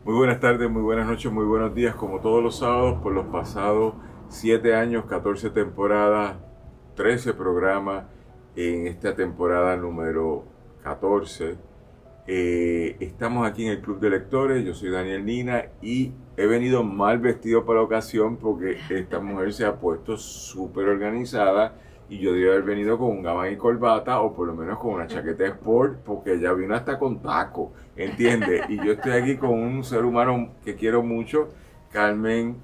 Muy buenas tardes, muy buenas noches, muy buenos días, como todos los sábados, por los pasados 7 años, 14 temporadas, 13 programas en esta temporada número 14. Estamos aquí en el Club de Lectores, yo soy Daniel Nina y he venido mal vestido para la ocasión porque esta mujer se ha puesto súper organizada y yo debía haber venido con un gabán y corbata o por lo menos con una chaqueta sport porque ella vino hasta con taco, ¿entiendes? Y yo estoy aquí con un ser humano que quiero mucho, Carmen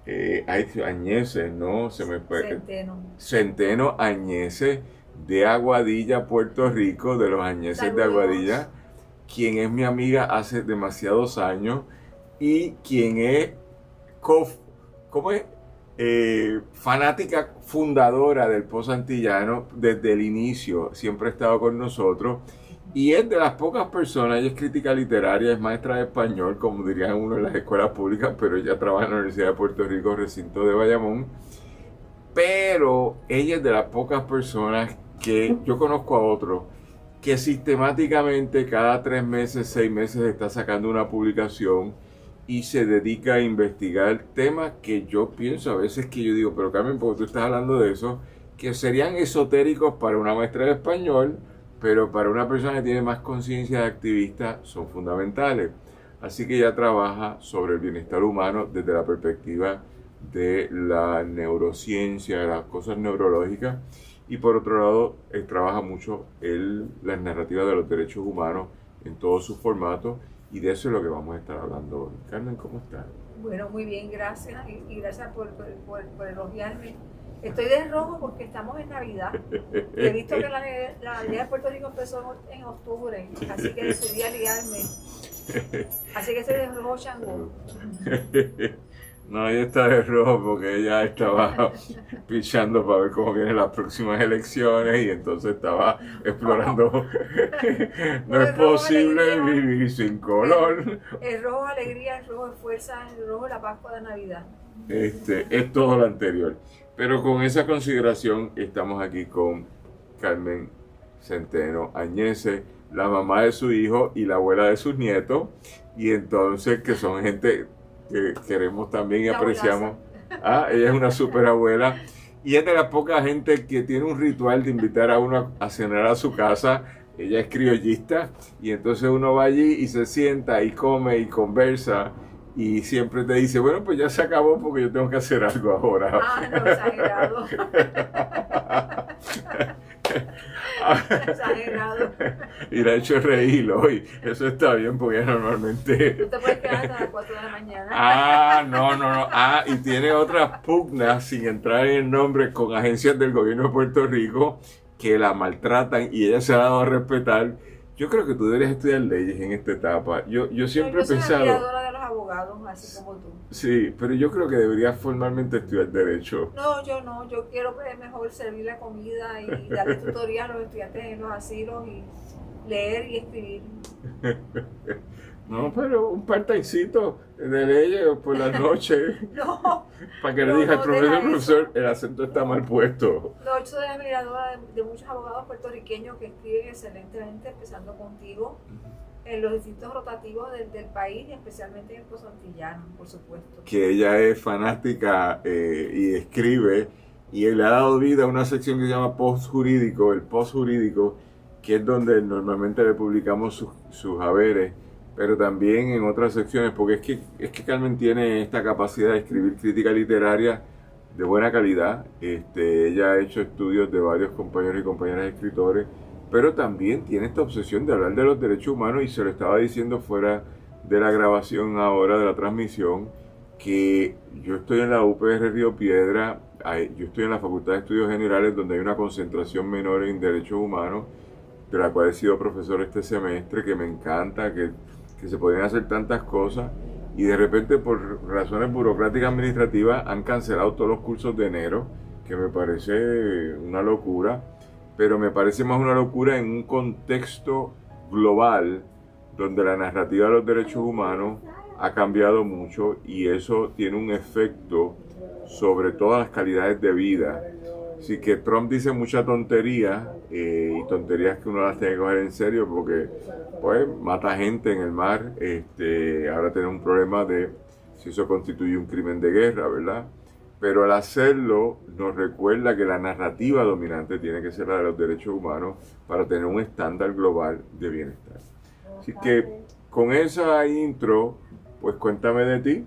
Añese, ¿no? Centeno. Centeno Añese de Aguadilla, Puerto Rico, de los Añeses de Saludos. Aguadilla, quien es mi amiga hace demasiados años y quien es co ¿cómo es? Fanática fundadora del Pozo Antillano desde el inicio, siempre ha estado con nosotros y es de las pocas personas, ella es crítica literaria, es maestra de español, como dirían uno en las escuelas públicas, pero ella trabaja en la Universidad de Puerto Rico, recinto de Bayamón, pero ella es de las pocas personas que yo conozco a otro que sistemáticamente cada 3 meses, 6 meses está sacando una publicación y se dedica a investigar temas que yo pienso a veces que yo digo, pero Carmen, porque tú estás hablando de eso, que serían esotéricos para una maestra de español, pero para una persona que tiene más conciencia de activista son fundamentales. Así que ella trabaja sobre el bienestar humano desde la perspectiva de la neurociencia, de las cosas neurológicas, y por otro lado trabaja mucho las narrativas de los derechos humanos en todos sus formatos y de eso es lo que vamos a estar hablando hoy. Carmen, ¿cómo estás? Bueno, muy bien, gracias. Y gracias por elogiarme. Estoy de rojo porque estamos en Navidad. Y he visto que la Navidad de Puerto Rico empezó en octubre, así que decidí aliarme. Así que estoy de rojo chango. No, ella está de rojo porque ella estaba pichando para ver cómo vienen las próximas elecciones y entonces estaba explorando. No No, es el rojo es posible alegría, vivir sin color. el rojo es alegría, el rojo es fuerza, el rojo es la Pascua de Navidad. Es todo lo anterior. Pero con esa consideración estamos aquí con Carmen Centeno Añese, la mamá de su hijo y la abuela de sus nietos, y entonces que son gente que queremos también y La abuelaza. apreciamos. Ah, ella es una super abuela y es de la poca gente que tiene un ritual de invitar a uno a cenar a su casa. Ella es criollista y entonces uno va allí y se sienta y come y conversa y siempre te dice, bueno, pues ya se acabó porque yo tengo que hacer algo ahora. Ah, no, exagerado. Exagerado. Y la ha hecho reír hoy. Eso está bien porque Tú normalmente... te puedes quedar hasta las 4 de la mañana. No, no, no. Y tiene otras pugnas, sin entrar en el nombre, con agencias del gobierno de Puerto Rico que la maltratan y ella se ha dado a respetar. Yo creo que tú deberías estudiar leyes en esta etapa. Yo No, siempre yo he soy pensado, admiradora de los abogados, así como tú. sí, pero yo creo que deberías formalmente estudiar derecho. No, yo no, yo quiero mejor servir la comida y darle tutoría a los estudiantes en los asilos y leer y escribir. No, pero un part-timecito de leyes por la noche No, para que le no, diga al no, profesor, deja eso. profesor, el acento está mal puesto. No, yo soy admiradora de muchos abogados puertorriqueños que escriben excelentemente, empezando contigo, en los distintos rotativos del país y especialmente en el Antillano, por supuesto. Que ella es fanática y escribe y le ha dado vida a una sección que se llama post jurídico, el post jurídico, que es donde normalmente le publicamos sus haberes, pero también en otras secciones, porque es que Carmen tiene esta capacidad de escribir crítica literaria de buena calidad. Ella ha hecho estudios de varios compañeros y compañeras escritores, pero también tiene esta obsesión de hablar de los derechos humanos y se lo estaba diciendo fuera de la grabación ahora, de la transmisión, que yo estoy en la UPR Río Piedra, yo estoy en la Facultad de Estudios Generales donde hay una concentración menor en derechos humanos, de la cual he sido profesor este semestre, que me encanta, que se podían hacer tantas cosas y de repente por razones burocráticas administrativas han cancelado todos los cursos de enero, que me parece una locura, pero me parece más una locura en un contexto global donde la narrativa de los derechos humanos ha cambiado mucho y eso tiene un efecto sobre todas las calidades de vida. Así que Trump dice mucha tontería y tonterías que uno las tiene que coger en serio porque pues mata gente en el mar. Ahora tenemos un problema de si eso constituye un crimen de guerra, ¿verdad? Pero al hacerlo nos recuerda que la narrativa dominante tiene que ser la de los derechos humanos para tener un estándar global de bienestar. Así que con esa intro, pues cuéntame de ti.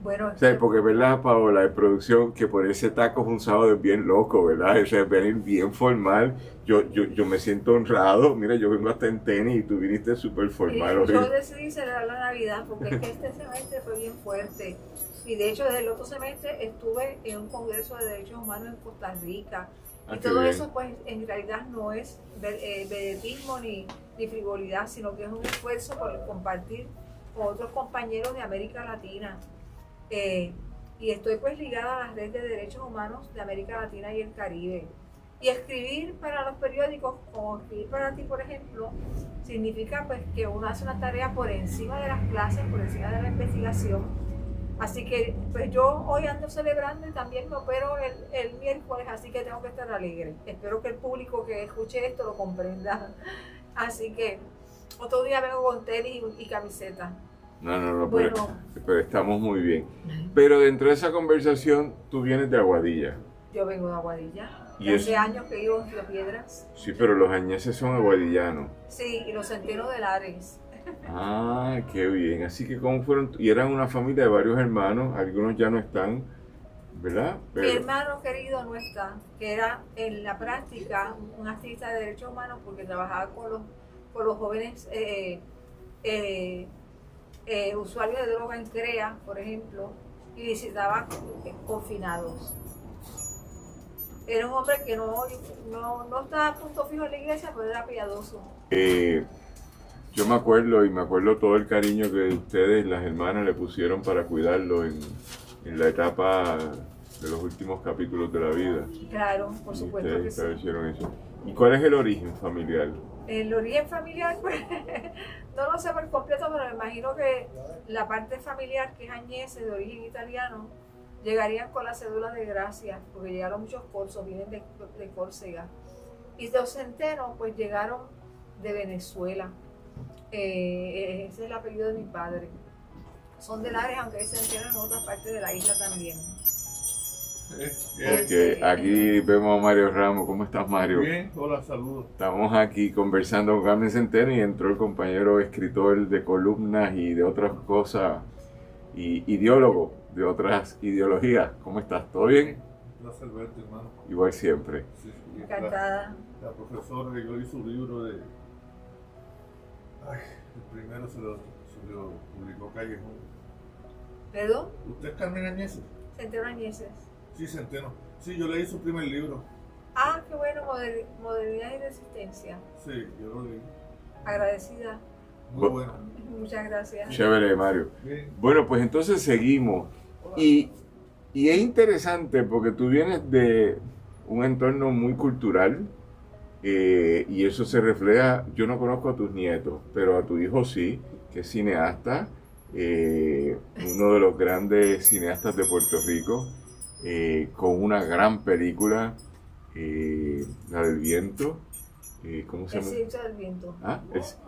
Bueno, O sea, porque verdad, Paola, de producción, que por ese taco es un sábado bien loco, ¿verdad? O sea, venir bien formal. Yo me siento honrado. Mira, yo vengo hasta en tenis y tú viniste súper formal. Yo decidí celebrar la Navidad porque es que este semestre fue bien fuerte. Y de hecho, desde el otro semestre estuve en un congreso de derechos humanos en Costa Rica. Y todo eso, pues, en realidad no es vedetismo ni frivolidad, sino que es un esfuerzo por compartir con otros compañeros de América Latina. Y estoy pues ligada a las redes de derechos humanos de América Latina y el Caribe. Y escribir para los periódicos, como escribir para ti, por ejemplo, significa pues que uno hace una tarea por encima de las clases, por encima de la investigación. Así que pues yo hoy ando celebrando y también me opero el miércoles, así que tengo que estar alegre. Espero que el público que escuche esto lo comprenda. Así que otro día vengo con tenis y camiseta. No, Bueno, pero estamos muy bien. Pero dentro de esa conversación, tú vienes de Aguadilla. yo vengo de Aguadilla. Y Hace años que vivo en Río Piedras. Sí, pero los añeses son aguadillanos. Sí, y los centenos de Lares. Ah, qué bien. Así que cómo fueron, y eran una familia de varios hermanos, algunos ya no están, ¿verdad? Mi hermano querido no está, que era en la práctica un activista de derechos humanos porque trabajaba con los jóvenes usuarios de droga en CREA, por ejemplo, y visitaba confinados. Era un hombre que no estaba a punto fijo en la iglesia, pero era piadoso. Yo me acuerdo todo el cariño que ustedes, las hermanas, le pusieron para cuidarlo en la etapa de los últimos capítulos de la vida. Claro, por supuesto que sí. Eso. ¿Y cuál es el origen familiar? El origen familiar, pues, no lo sé por completo, pero me imagino que la parte familiar, que es añese, de origen italiano, llegarían con la cédula de gracia, porque llegaron muchos corsos, vienen de Córcega. Y los centenos, pues, llegaron de Venezuela. Ese es el apellido de mi padre. Son de Lares, aunque hay centenos en otras partes de la isla también. Aquí vemos a Mario Ramos. ¿Cómo estás, Mario? Bien, hola, saludos. Estamos aquí conversando con Carmen Centeno y entró el compañero escritor de columnas y de otras cosas, y ideólogo de otras ideologías. ¿Cómo estás? ¿Todo bien? Un placer verte, hermano. Igual siempre. Sí, Encantada. La profesora que yo hice un libro de... el primero se lo publicó Callejón. ¿Perdón? ¿Usted es Carmen Añeses? Centeno añeses. Sí, Centeno. Sí, yo leí su primer libro. Ah, qué bueno, modernidad y resistencia. Sí, yo lo leí. Agradecida. Muy bueno. Muchas gracias. Chévere, Mario. Bien. Bueno, pues entonces seguimos. Y es interesante porque tú vienes de un entorno muy cultural y eso se refleja. Yo no conozco a tus nietos, pero a tu hijo sí, que es cineasta, uno de los grandes cineastas de Puerto Rico, con una gran película, la del viento. ¿Cómo se El llama? silencio del viento. ¿Ah?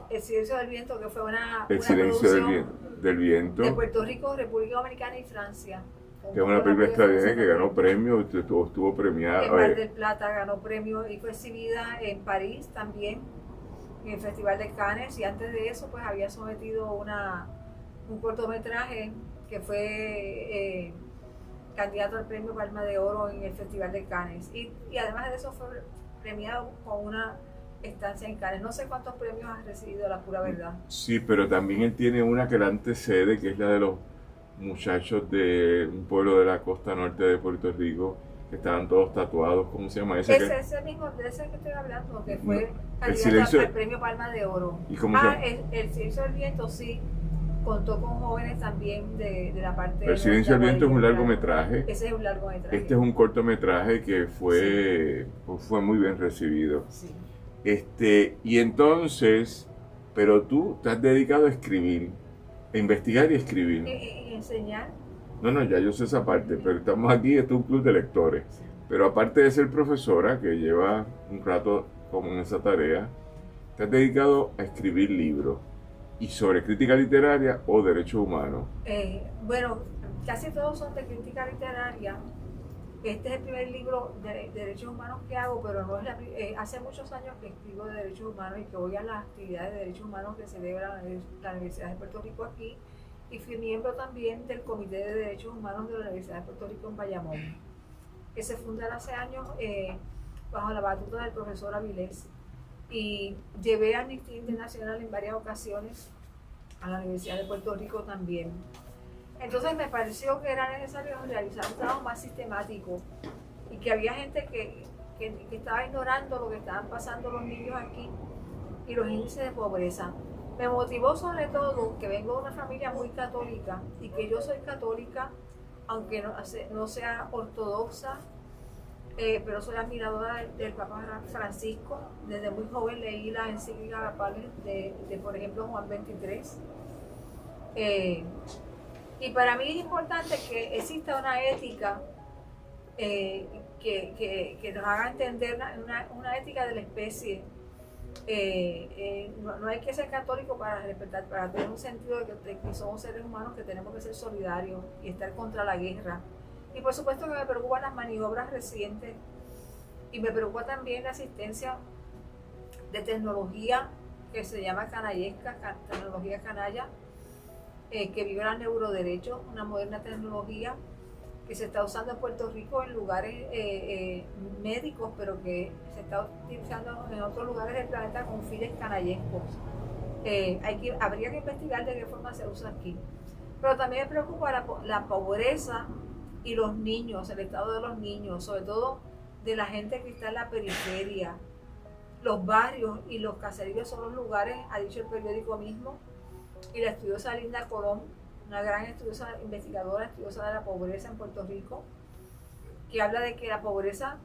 El silencio del viento, que fue una El silencio producción del viento. de Puerto Rico, República Dominicana y Francia. Que es una película extraordinaria que ganó premios, estuvo premiada. En Mar del Plata ganó premios y fue exhibida en París también, en el Festival de Cannes, y antes de eso pues había sometido un cortometraje que fue candidato al premio Palma de Oro en el Festival de Cannes. Y además de eso fue premiado con una estancia en Cannes. No sé cuántos premios has recibido, la pura verdad. Sí, pero también él tiene una que la antecede, que es la de los muchachos de un pueblo de la costa norte de Puerto Rico, que estaban todos tatuados. ¿Cómo se llama ese? Ese mismo, de ese que estoy hablando, que fue candidato al premio Palma de Oro. ¿Y cómo se llama? El silencio del viento, sí. Contó con jóvenes también de la parte... El silencio del viento es un largometraje. Ese es un largometraje. Este es un cortometraje que fue muy bien recibido. Sí. Y entonces, pero tú te has dedicado a escribir, a investigar y escribir. ¿Y enseñar? No, ya yo sé esa parte, pero estamos aquí, esto es un club de lectores. Pero aparte de ser profesora, que lleva un rato como en esa tarea, te has dedicado a escribir libros y sobre crítica literaria o derechos humanos. Bueno, casi todos son de crítica literaria. Este es el primer libro de derechos humanos que hago, pero no es hace muchos años que escribo de derechos humanos y que voy a las actividades de derechos humanos que celebra la Universidad de Puerto Rico aquí, y fui miembro también del Comité de Derechos Humanos de la Universidad de Puerto Rico en Bayamón, que se funda hace años bajo la batuta del profesor Avilés, y llevé a Amnistía Internacional en varias ocasiones a la Universidad de Puerto Rico también. Entonces me pareció que era necesario realizar un trabajo más sistemático y que había gente que estaba ignorando lo que estaban pasando los niños aquí y los índices de pobreza. Me motivó sobre todo que vengo de una familia muy católica y que yo soy católica, aunque no sea ortodoxa, pero soy admiradora del Papa Francisco. Desde muy joven leí la encíclica papal de por ejemplo, Juan 23. Y para mí es importante que exista una ética que nos haga entender una ética de la especie. No hay que ser católico para respetar, para tener un sentido de que somos seres humanos, que tenemos que ser solidarios y estar contra la guerra. Y por supuesto que me preocupan las maniobras recientes y me preocupa también la asistencia de tecnología que se llama canallesca, tecnología canalla, que viola neuroderechos, una moderna tecnología que se está usando en Puerto Rico en lugares médicos, pero que se está utilizando en otros lugares del planeta con fines canallescos. Habría que investigar de qué forma se usa aquí. Pero también me preocupa la pobreza y los niños, el estado de los niños, sobre todo de la gente que está en la periferia. Los barrios y los caseríos son los lugares, ha dicho el periódico mismo, y la estudiosa Linda Colón, una gran estudiosa, investigadora, estudiosa de la pobreza en Puerto Rico, que habla de que la pobreza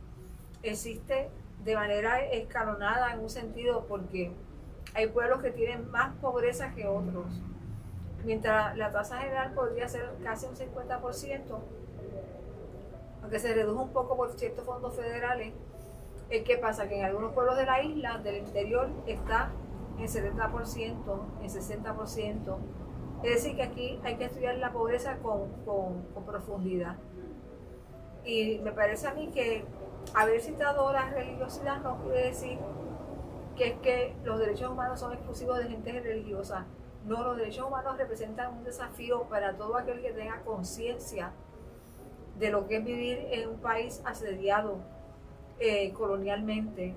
existe de manera escalonada en un sentido porque hay pueblos que tienen más pobreza que otros. Mientras la tasa general podría ser casi un 50%, aunque se redujo un poco por ciertos fondos federales, ¿qué pasa? Que en algunos pueblos de la isla, del interior, está en 70%, en 60%. Es decir, que aquí hay que estudiar la pobreza con profundidad. Y me parece a mí que haber citado la religiosidad no quiere decir que es que los derechos humanos son exclusivos de gente religiosa. No, los derechos humanos representan un desafío para todo aquel que tenga conciencia de lo que es vivir en un país asediado colonialmente.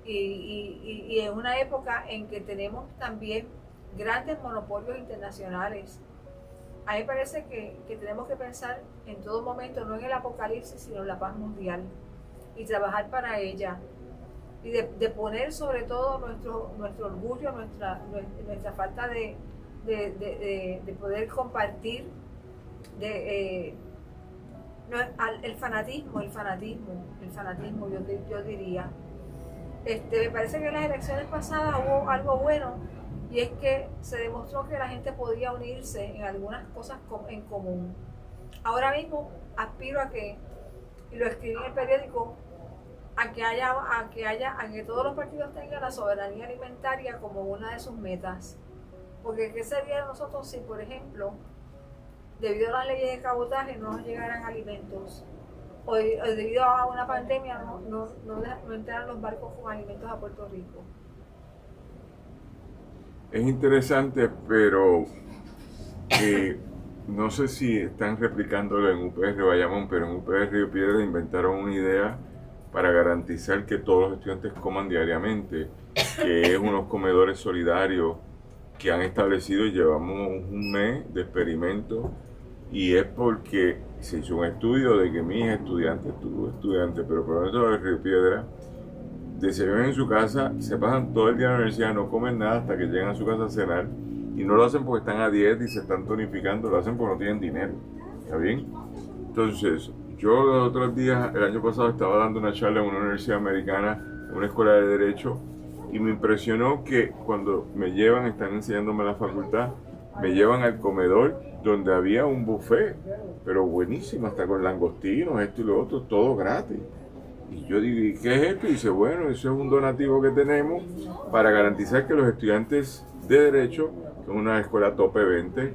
Y en una época en que tenemos también grandes monopolios internacionales. A mí me parece que tenemos que pensar en todo momento, no en el apocalipsis, sino en la paz mundial, y trabajar para ella, y de poner sobre todo nuestro orgullo, nuestra falta de poder compartir, el fanatismo, yo diría. Me parece que en las elecciones pasadas hubo algo bueno, y es que se demostró que la gente podía unirse en algunas cosas en común. Ahora mismo aspiro a que, y lo escribí en el periódico, a que todos los partidos tengan la soberanía alimentaria como una de sus metas. Porque ¿qué sería de nosotros si, por ejemplo, debido a las leyes de cabotaje no nos llegaran alimentos? O debido a una pandemia no entraran los barcos con alimentos a Puerto Rico. Es interesante, pero no sé si están replicándolo en UPR Bayamón, pero en UPR Río Piedras inventaron una idea para garantizar que todos los estudiantes coman diariamente, que es unos comedores solidarios que han establecido. Llevamos un mes de experimento, y es porque se hizo un estudio de que mis estudiantes, pero por lo menos de Río Piedras, desayunan en su casa, se pasan todo el día en la universidad, no comen nada hasta que llegan a su casa a cenar, y no lo hacen porque están a dieta y se están tonificando, lo hacen porque no tienen dinero. ¿Está bien? Entonces, yo los otros días, el año pasado, estaba dando una charla en una universidad americana, en una escuela de Derecho, y me impresionó que cuando me llevan, están enseñándome en la facultad, me llevan al comedor donde había un buffet, pero buenísimo, hasta con langostinos, esto y lo otro, todo gratis. Y yo digo, ¿y qué es esto? Y dice, bueno, eso es un donativo que tenemos para garantizar que los estudiantes de Derecho, que es una escuela tope 20,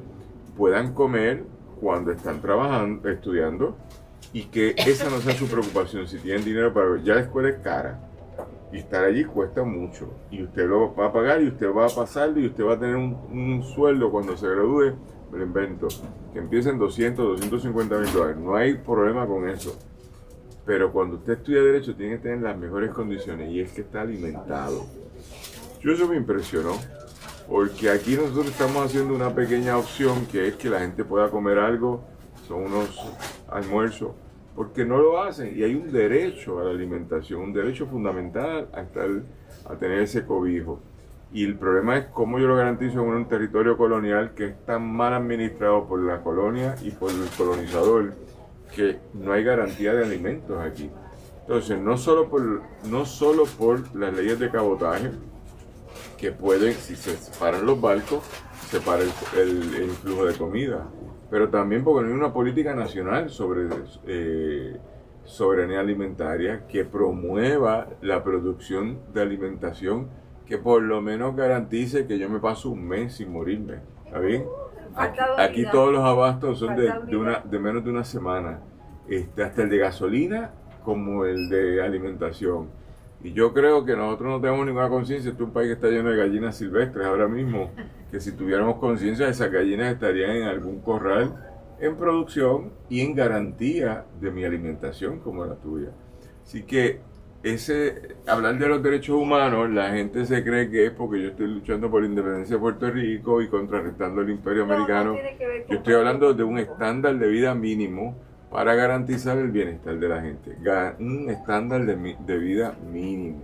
puedan comer cuando están trabajando, estudiando, y que esa no sea su preocupación. Si tienen dinero para ver, ya la escuela es cara y estar allí cuesta mucho, y usted lo va a pagar y usted va a pasarlo y usted va a tener un sueldo cuando se gradúe, me lo invento, que empiece en 250 mil dólares. No hay problema con eso, pero cuando usted estudia Derecho tiene que tener las mejores condiciones, y es que está alimentado. Eso me impresionó, porque aquí nosotros estamos haciendo una pequeña opción, que es que la gente pueda comer algo, son unos almuerzos, porque no lo hacen, y hay un derecho a la alimentación, un derecho fundamental a tener ese cobijo. Y el problema es cómo yo lo garantizo en un territorio colonial que es tan mal administrado por la colonia y por el colonizador, que no hay garantía de alimentos aquí. Entonces, no solo por las leyes de cabotaje, que pueden, si se paran los barcos, se para el flujo de comida, pero también porque no hay una política nacional sobre soberanía alimentaria que promueva la producción de alimentación, que por lo menos garantice que yo me paso un mes sin morirme. ¿Está bien? Aquí todos los abastos son de menos de una semana, hasta el de gasolina como el de alimentación. Y yo creo que nosotros no tenemos ninguna conciencia. Este es un país que está lleno de gallinas silvestres ahora mismo, que si tuviéramos conciencia, esas gallinas estarían en algún corral en producción y en garantía de mi alimentación como la tuya. Así que hablar de los derechos humanos, la gente se cree que es porque yo estoy luchando por la independencia de Puerto Rico y contrarrestando el imperio americano. Yo estoy hablando de un estándar de vida mínimo para garantizar el bienestar de la gente, un estándar de vida mínimo.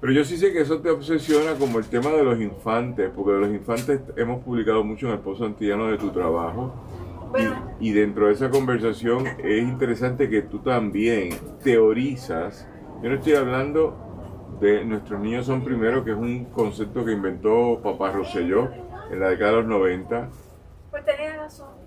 Pero yo sí sé que eso te obsesiona, como el tema de los infantes, porque de los infantes hemos publicado mucho en el post antillano de tu trabajo. Y dentro de esa conversación es interesante que tú también teorizas. Yo no estoy hablando de nuestros niños son primero, que es un concepto que inventó Papá Rosselló en la década de los 90. Pues tenía razón.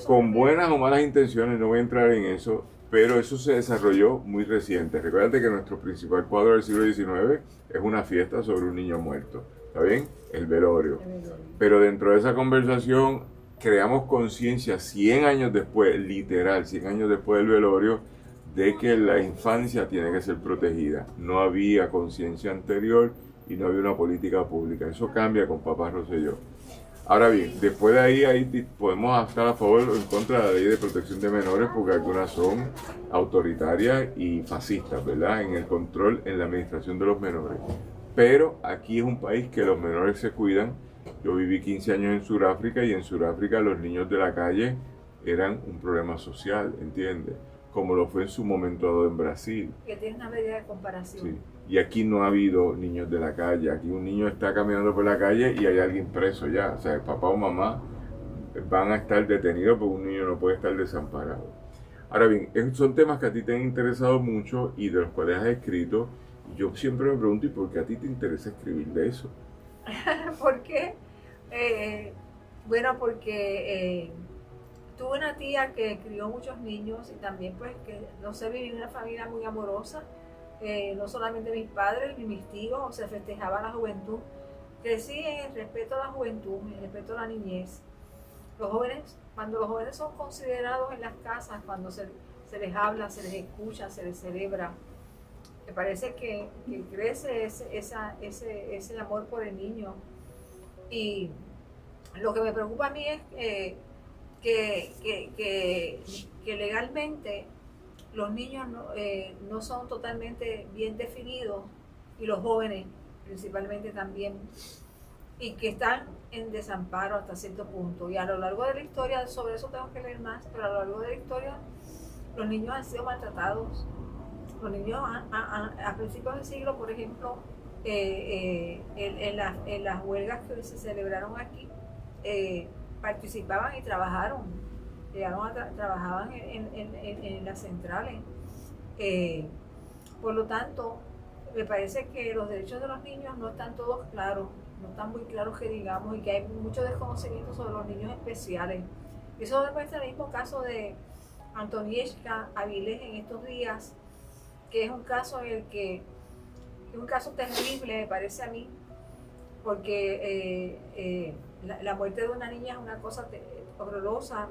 Con buenas o malas intenciones, no voy a entrar en eso, pero eso se desarrolló muy reciente. Recuérdate que nuestro principal cuadro del siglo XIX es una fiesta sobre un niño muerto, ¿está bien? El velorio. Pero dentro de esa conversación creamos conciencia 100 años después, literal, 100 años después del velorio, de que la infancia tiene que ser protegida. No había conciencia anterior y no había una política pública. Eso cambia con Papá Rosselló. Ahora bien, después de ahí podemos estar a favor o en contra de la ley de protección de menores, porque algunas son autoritarias y fascistas, ¿verdad? En el control, en la administración de los menores. Pero aquí es un país que los menores se cuidan. Yo viví 15 años en Sudáfrica, y en Sudáfrica los niños de la calle eran un problema social, ¿entiendes? Como lo fue en su momento dado en Brasil. Que tiene una medida de comparación. Sí. Y aquí no ha habido niños de la calle. Aquí un niño está caminando por la calle y hay alguien preso ya. O sea, el papá o mamá van a estar detenidos porque un niño no puede estar desamparado. Ahora bien, son temas que a ti te han interesado mucho y de los cuales has escrito. Y yo siempre me pregunto, ¿y por qué a ti te interesa escribir de eso? ¿Por qué? Bueno, porque tuve una tía que crió muchos niños y también pues que no sé, viví en una familia muy amorosa. No solamente mis padres ni mis tíos, se festejaba la juventud. Crecí en el respeto a la juventud, en el respeto a la niñez. Cuando los jóvenes son considerados en las casas, cuando se les habla, se les escucha, se les celebra, me parece que crece ese amor por el niño. Y lo que me preocupa a mí es que legalmente los niños no son totalmente bien definidos, y los jóvenes principalmente también, y que están en desamparo hasta cierto punto. Y a lo largo de la historia, sobre eso tengo que leer más, pero a lo largo de la historia los niños han sido maltratados. Los niños a principios del siglo, por ejemplo, en las huelgas que se celebraron aquí, participaban y trabajaron. Trabajaban en las centrales. Por lo tanto, me parece que los derechos de los niños no están todos claros, no están muy claros que digamos, y que hay mucho desconocimiento sobre los niños especiales. Eso demuestra el mismo caso de Antonieshka Avilés en estos días, que es un caso en el que es un caso terrible, me parece a mí, porque la muerte de una niña es una cosa horrorosa,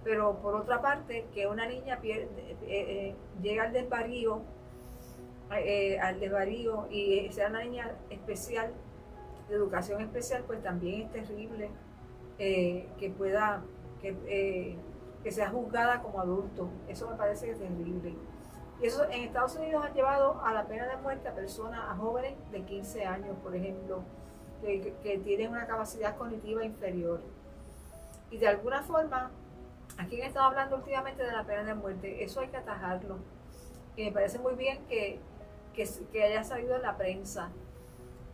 pero por otra parte, que una niña llega al desvarío y sea una niña especial, de educación especial, pues también es terrible que sea juzgada como adulto. Eso me parece que es terrible. Y eso en Estados Unidos han llevado a la pena de muerte a personas, a jóvenes de 15 años, por ejemplo, que tienen una capacidad cognitiva inferior. Y de alguna forma, aquí han estado hablando últimamente de la pena de muerte. Eso hay que atajarlo. Y me parece muy bien que haya salido en la prensa.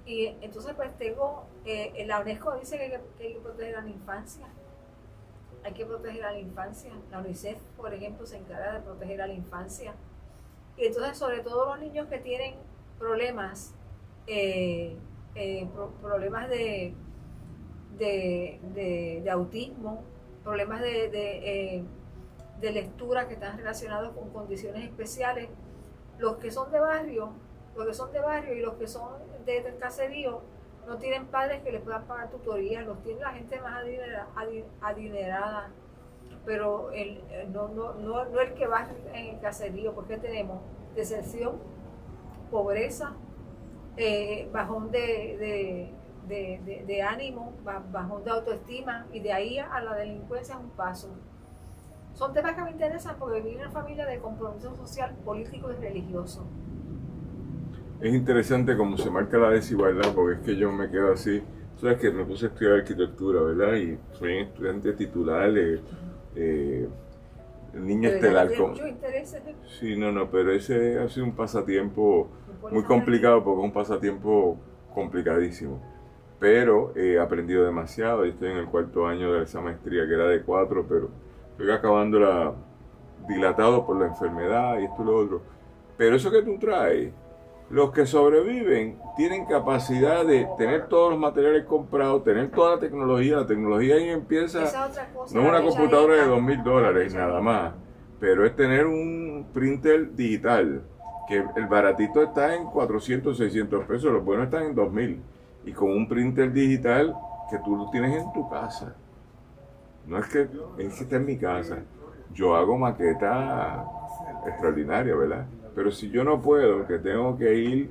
Y entonces pues la UNESCO dice que hay que proteger a la infancia. Hay que proteger a la infancia. La UNICEF, por ejemplo, se encarga de proteger a la infancia. Y entonces, sobre todo los niños que tienen problemas, problemas de autismo, problemas de lectura que están relacionados con condiciones especiales, los que son de barrio y los que son del caserío, no tienen padres que les puedan pagar tutorías, los tiene la gente más adinerada, pero no el que va en el caserío, porque tenemos deserción, pobreza, bajón de ánimo, bajón de autoestima, y de ahí a la delincuencia es un paso. Son temas que me interesan porque viví en una familia de compromiso social, político y religioso. Es interesante cómo se marca la desigualdad, porque es que yo me quedo así. Sabes que me puse a estudiar arquitectura, ¿verdad? Y soy un estudiante titular, niña estelar. ¿Tiene muchos intereses? Sí, no, pero ese ha sido un pasatiempo muy complicado, porque es un pasatiempo complicadísimo. Pero he aprendido demasiado y estoy en el 4º año de esa maestría, que era de 4, pero estoy acabándola dilatado por la enfermedad y esto y lo otro. Pero eso que tú traes, los que sobreviven tienen capacidad de tener todos los materiales comprados, tener toda la tecnología ahí empieza, Esa otra cosa, no es una computadora de $2,000 nada más, pero es tener un printer digital, que el baratito está en 400, 600 pesos, los buenos están en 2,000, y con un printer digital que tú lo tienes en tu casa. No es que está en mi casa. Yo hago maquetas extraordinarias, ¿verdad? Pero si yo no puedo, que tengo que ir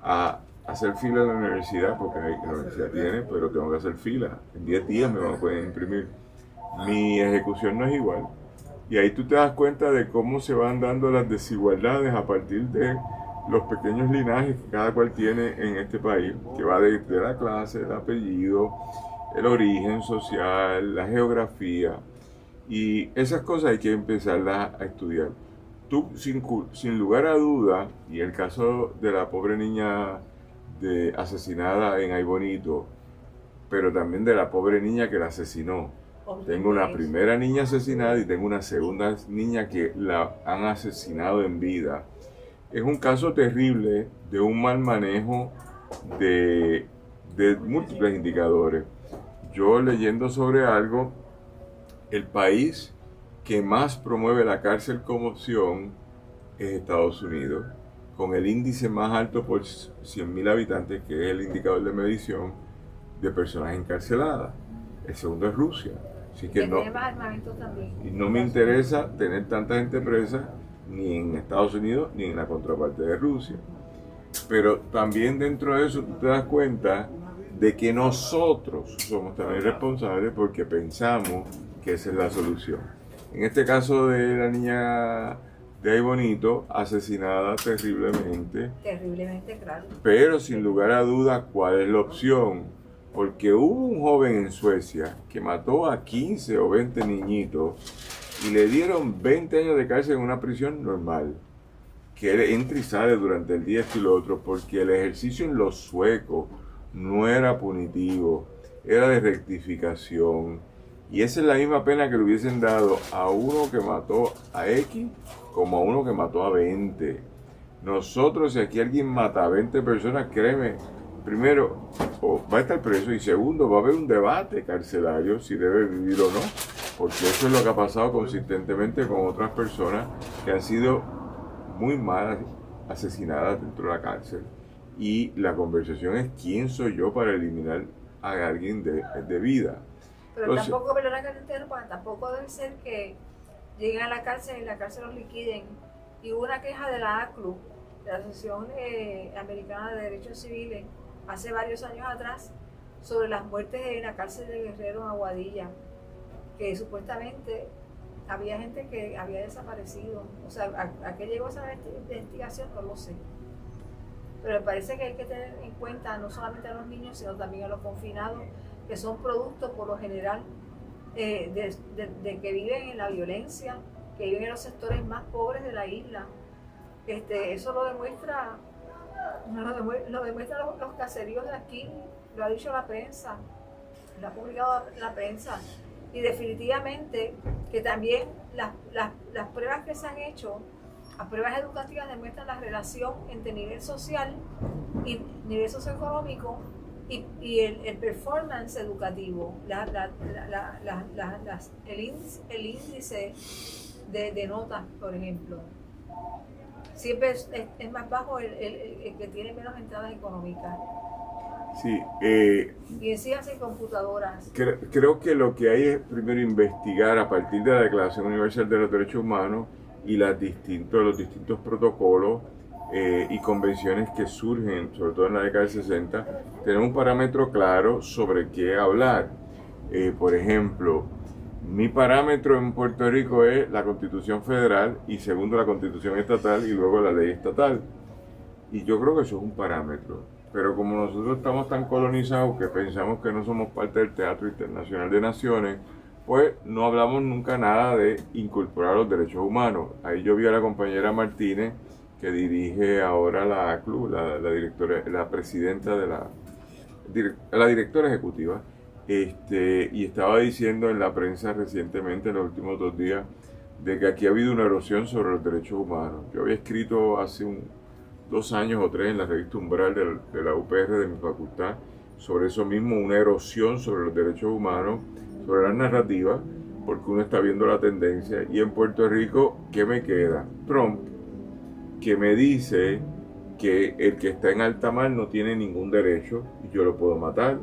a hacer fila en la universidad, porque la universidad tiene, pero tengo que hacer fila. En 10 días me van a poder imprimir. Mi ejecución no es igual. Y ahí tú te das cuenta de cómo se van dando las desigualdades a partir de los pequeños linajes que cada cual tiene en este país, que va de la clase, el apellido, el origen social, la geografía. Y esas cosas hay que empezarlas a estudiar. Tú, sin lugar a duda, y el caso de la pobre niña asesinada en Ay Bonito, pero también de la pobre niña que la asesinó. Tengo una primera niña asesinada y tengo una segunda niña que la han asesinado en vida. Es un caso terrible de un mal manejo de múltiples indicadores. Yo, leyendo sobre algo, el país que más promueve la cárcel como opción es Estados Unidos, con el índice más alto por 100,000 habitantes, que es el indicador de medición de personas encarceladas. El segundo es Rusia. Así que tiene más armamento también. Y no me interesa tener tanta gente presa ni en Estados Unidos ni en la contraparte de Rusia. Pero también dentro de eso tú te das cuenta de que nosotros somos también responsables porque pensamos que esa es la solución. En este caso de la niña de Ay Bonito, asesinada terriblemente. Terriblemente, claro. Pero sin lugar a dudas, ¿cuál es la opción? Porque hubo un joven en Suecia que mató a 15 o 20 niñitos y le dieron 20 años de cárcel en una prisión normal, que él entra y sale durante el día esto y lo otro, porque el ejercicio en los suecos no era punitivo, era de rectificación. Y esa es la misma pena que le hubiesen dado a uno que mató a X como a uno que mató a 20. Nosotros, si aquí alguien mata a 20 personas, créeme, primero, va a estar preso y segundo, va a haber un debate carcelario si debe vivir o no, porque eso es lo que ha pasado consistentemente con otras personas que han sido muy mal asesinadas dentro de la cárcel. Y la conversación es quién soy yo para eliminar a alguien de vida. Pero Entonces, tampoco, perdona que te interrumpa, tampoco debe ser que lleguen a la cárcel y la cárcel los liquiden. Y hubo una queja de la ACLU, de la Asociación Americana de Derechos Civiles, hace varios años atrás, sobre las muertes en la cárcel de Guerrero en Aguadilla, que supuestamente había gente que había desaparecido. O sea, ¿a qué llegó esa investigación? No lo sé. Pero me parece que hay que tener en cuenta no solamente a los niños, sino también a los confinados, que son productos por lo general de que viven en la violencia, que viven en los sectores más pobres de la isla. Eso lo demuestra los caseríos de aquí, lo ha dicho la prensa, lo ha publicado la prensa. Y definitivamente que también las pruebas que se han hecho, las pruebas educativas demuestran la relación entre nivel social y nivel socioeconómico y el performance educativo, el índice de notas, por ejemplo. Siempre es más bajo el que tiene menos entradas económicas. sí, Y encima sin computadoras. creo que lo que hay es primero investigar a partir de la Declaración Universal de los Derechos Humanos y los distintos protocolos y convenciones que surgen, sobre todo en la década del 60, tener un parámetro claro sobre qué hablar. Por ejemplo, mi parámetro en Puerto Rico es la Constitución Federal y segundo la Constitución Estatal y luego la ley estatal. Y yo creo que eso es un parámetro. Pero como nosotros estamos tan colonizados que pensamos que no somos parte del Teatro Internacional de Naciones, pues no hablamos nunca nada de incorporar los derechos humanos. Ahí yo vi a la compañera Martínez, que dirige ahora la ACLU, la presidenta de la directora ejecutiva, y estaba diciendo en la prensa recientemente, en los últimos 2 días, de que aquí ha habido una erosión sobre los derechos humanos. Yo había escrito hace 2 años o 3 en la revista Umbral de la UPR de mi facultad sobre eso mismo, una erosión sobre los derechos humanos, sobre las narrativas, porque uno está viendo la tendencia. Y en Puerto Rico, ¿qué me queda? Trump, que me dice que el que está en alta mar no tiene ningún derecho y yo lo puedo matar.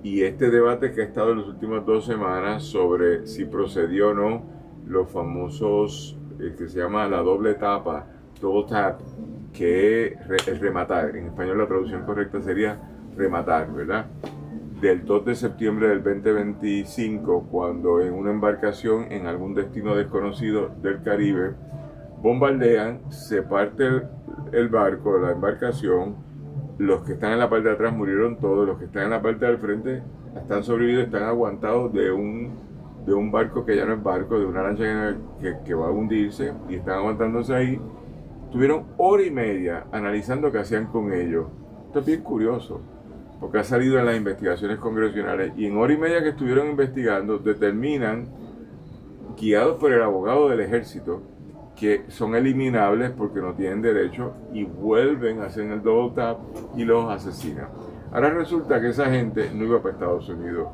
Y este debate que ha estado en las últimas 2 semanas sobre si procedió o no los famosos, que se llama la doble tapa, double tap, que es rematar. En español la traducción correcta sería rematar, ¿verdad? Del 2 de septiembre del 2025, cuando en una embarcación en algún destino desconocido del Caribe bombardean, se parte el barco, la embarcación, los que están en la parte de atrás murieron todos, los que están en la parte del frente están sobrevividos, están aguantados de un barco que ya no es barco, de una lancha que va a hundirse, y están aguantándose ahí. Tuvieron 1 hora y media analizando qué hacían con ellos. Esto es bien curioso, porque ha salido en las investigaciones congresionales, y en 1 hora y media que estuvieron investigando, determinan, guiados por el abogado del ejército, que son eliminables porque no tienen derecho, y vuelven a hacer el double tap y los asesinan. Ahora resulta que esa gente no iba para Estados Unidos.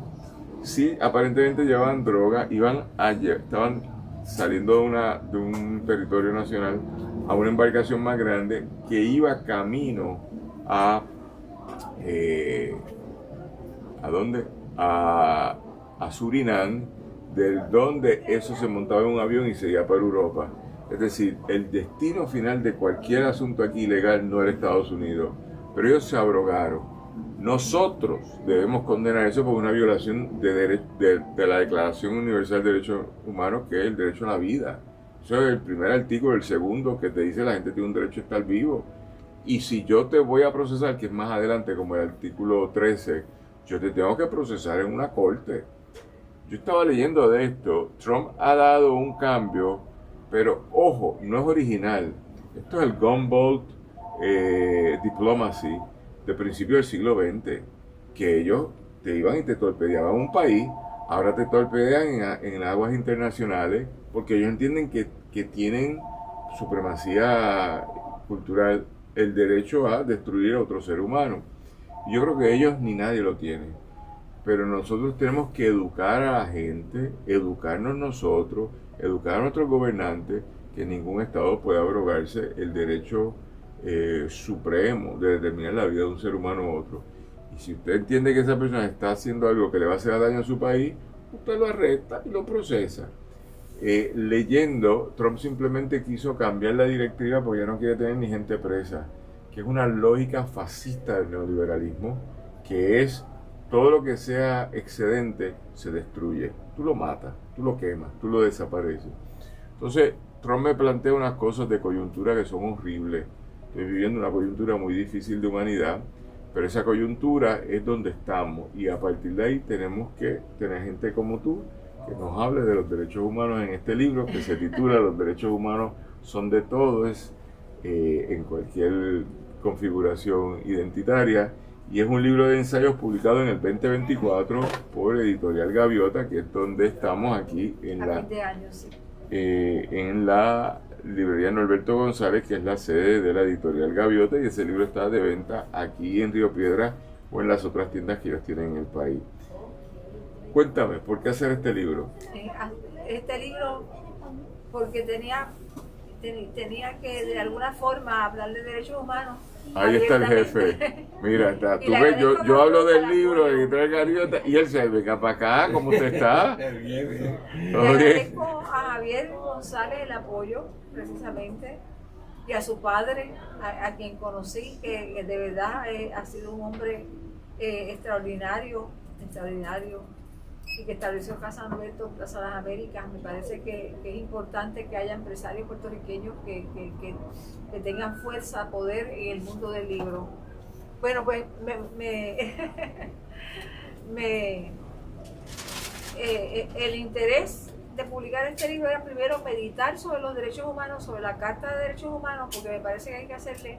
Sí, aparentemente llevaban droga, estaban saliendo de un territorio nacional a una embarcación más grande que iba camino ¿a dónde? A Surinam, del donde eso se montaba en un avión y se iba para Europa. Es decir, el destino final de cualquier asunto aquí ilegal no era Estados Unidos, pero ellos se abrogaron. Nosotros debemos condenar eso por una violación de la Declaración Universal de Derechos Humanos, que es el derecho a la vida. Eso es el primer artículo, el segundo, que te dice la gente tiene un derecho a estar vivo. Y si yo te voy a procesar, que es más adelante, como el artículo 13, yo te tengo que procesar en una corte. Yo estaba leyendo de esto, Trump ha dado un cambio, pero ojo, no es original. Esto es el gunboat diplomacy de principios del siglo XX, que ellos te iban y te torpedeaban un país, ahora te torpedean en aguas internacionales, porque ellos entienden que tienen supremacía cultural el derecho a destruir a otro ser humano. Yo creo que ellos ni nadie lo tienen. Pero nosotros tenemos que educar a la gente, educarnos nosotros, educar a nuestros gobernantes, que ningún Estado puede abrogarse el derecho supremo de determinar la vida de un ser humano u otro. Y si usted entiende que esa persona está haciendo algo que le va a hacer daño a su país, usted lo arresta y lo procesa. Leyendo, Trump simplemente quiso cambiar la directiva porque ya no quiere tener ni gente presa, que es una lógica fascista del neoliberalismo, que es todo lo que sea excedente se destruye. Tú lo matas, tú lo quemas, tú lo desapareces. Entonces, Trump me plantea unas cosas de coyuntura que son horribles. Estoy viviendo una coyuntura muy difícil de humanidad, pero esa coyuntura es donde estamos y a partir de ahí tenemos que tener gente como tú que nos hable de los derechos humanos en este libro que se titula Los derechos humanos son de todos, en cualquier configuración identitaria, y es un libro de ensayos publicado en el 2024 por Editorial Gaviota, que es donde estamos aquí en la librería Norberto González, que es la sede de la Editorial Gaviota, y ese libro está de venta aquí en Río Piedras o en las otras tiendas que ellos tienen en el país. Cuéntame, ¿por qué hacer este libro? Este libro porque tenía que de alguna forma hablar de derechos humanos. Ahí está el jefe. Mira, tú ves, yo hablo del libro de Editorial Gaviota y él se venga para acá, ¿cómo usted está? Bien. Le agradezco a Javier González el apoyo, precisamente, y a su padre, a quien conocí, que de verdad ha sido un hombre extraordinario, y que estableció Casa Norberto en Plaza de las Américas. Me parece que es importante que haya empresarios puertorriqueños que tengan fuerza, poder en el mundo del libro. Bueno, pues el interés de publicar este libro era primero meditar sobre los derechos humanos, sobre la Carta de Derechos Humanos, porque me parece que hay que hacerle,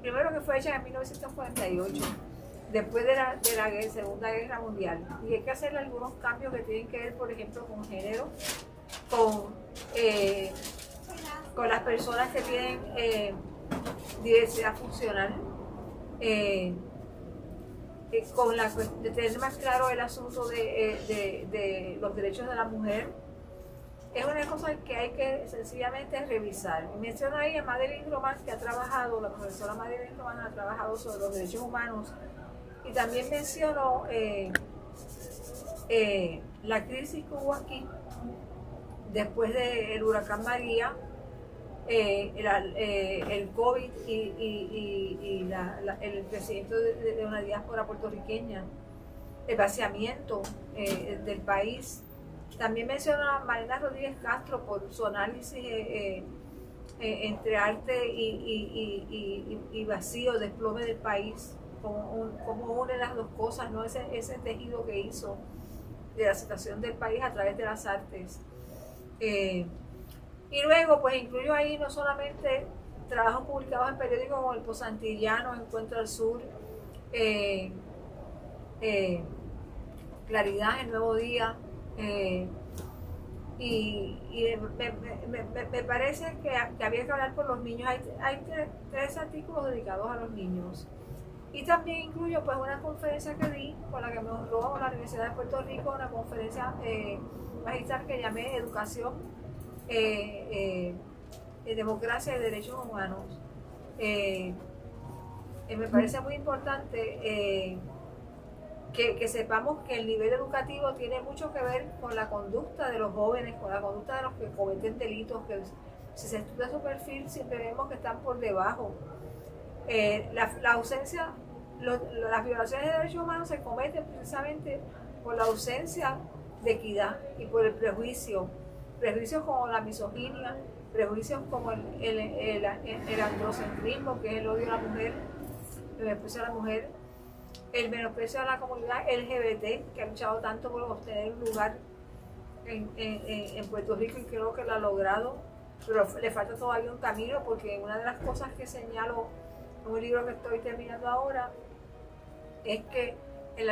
primero que fue hecha en 1948, después de la Segunda Guerra Mundial, y hay que hacerle algunos cambios que tienen que ver, por ejemplo, con género, con las personas que tienen diversidad funcional, de tener más claro el asunto de los derechos de la mujer. Es una cosa que hay que sencillamente revisar. Y menciono ahí a Madeleine Román, que ha trabajado, la profesora Madeleine Román ha trabajado sobre los derechos humanos. Y también menciono la crisis que hubo aquí después del huracán María, el COVID y el crecimiento de una diáspora puertorriqueña, el vaciamiento del país. También menciono a Marina Rodríguez Castro por su análisis entre arte y vacío, desplome del país, como une las dos cosas, ¿no? Ese tejido que hizo de la situación del país a través de las artes. Y luego pues incluyo ahí no solamente trabajos publicados en periódicos como El Posantillano, Encuentro al Sur, Claridad, El Nuevo Día, y me parece que había que hablar por los niños. Hay tres artículos dedicados a los niños. Y también incluyo pues una conferencia que di, con la que me honró la Universidad de Puerto Rico, una conferencia magistral que llamé Educación, Democracia y Derechos Humanos. Me parece muy importante que sepamos que el nivel educativo tiene mucho que ver con la conducta de los jóvenes, con la conducta de los que cometen delitos, que si se estudia su perfil siempre vemos que están por debajo. La ausencia, las violaciones de derechos humanos se cometen precisamente por la ausencia de equidad y por el prejuicio, prejuicios como la misoginia, prejuicios como el androcentrismo, que es el odio a la mujer, el menosprecio a la mujer, el menosprecio a la comunidad LGBT, que ha luchado tanto por obtener un lugar en Puerto Rico y creo que lo ha logrado, pero le falta todavía un camino, porque una de las cosas que señalo en un libro que estoy terminando ahora es que en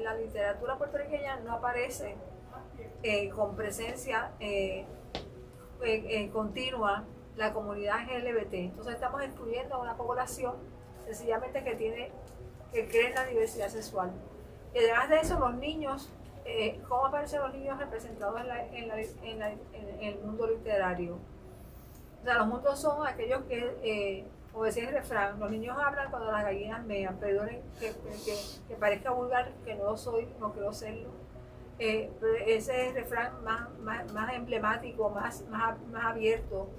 la literatura puertorriqueña no aparece con presencia continua la comunidad LGBT. Entonces estamos excluyendo a una población sencillamente que cree en la diversidad sexual. Y además de eso, los niños, ¿cómo aparecen los niños representados en el mundo literario? O sea, los mundos son aquellos que, como decía el refrán, los niños hablan cuando las gallinas mean. Perdonen que parezca vulgar, que no lo soy, no quiero serlo. Pero ese es el refrán más emblemático, más abierto.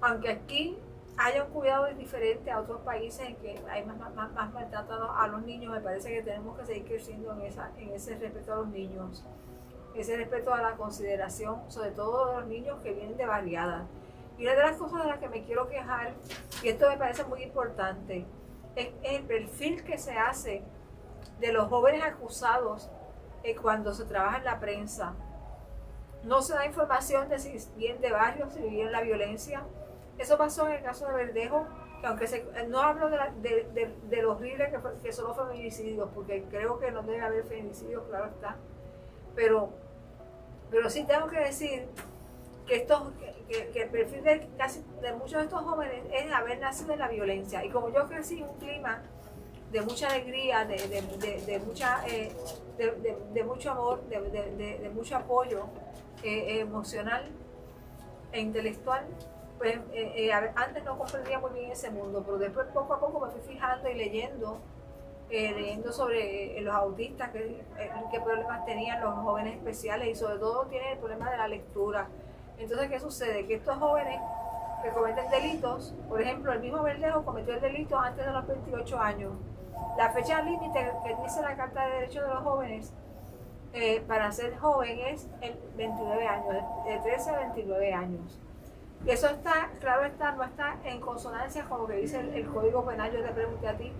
Aunque aquí haya un cuidado diferente a otros países en que hay más maltrato a los niños, me parece que tenemos que seguir creciendo en ese respeto a los niños, ese respeto a la consideración, sobre todo de los niños que vienen de barriadas. Y una de las cosas de las que me quiero quejar, y esto me parece muy importante, es el perfil que se hace de los jóvenes acusados cuando se trabaja en la prensa. No se da información de si vienen de barrios, si viven la violencia. Eso pasó en el caso de Verdejo, que aunque no hablo de lo horrible que son los feminicidios, porque creo que no debe haber feminicidios, claro está, pero sí tengo que decir que el perfil de muchos de estos jóvenes es haber nacido en la violencia. Y como yo crecí en un clima de mucha alegría, de mucho amor, de mucho apoyo emocional e intelectual, pues antes no comprendía muy bien ese mundo, pero después poco a poco me fui fijando y leyendo sobre los autistas, qué problemas tenían los jóvenes especiales, y sobre todo tienen el problema de la lectura. Entonces, ¿qué sucede? Que estos jóvenes que cometen delitos, por ejemplo, el mismo Verdejo cometió el delito antes de los 28 años. La fecha límite que dice la Carta de Derechos de los Jóvenes para ser joven es el 29 años, de 13 a 29 años. Y eso está, claro está, no está en consonancia con lo que dice el Código Penal. Yo te pregunté a ti,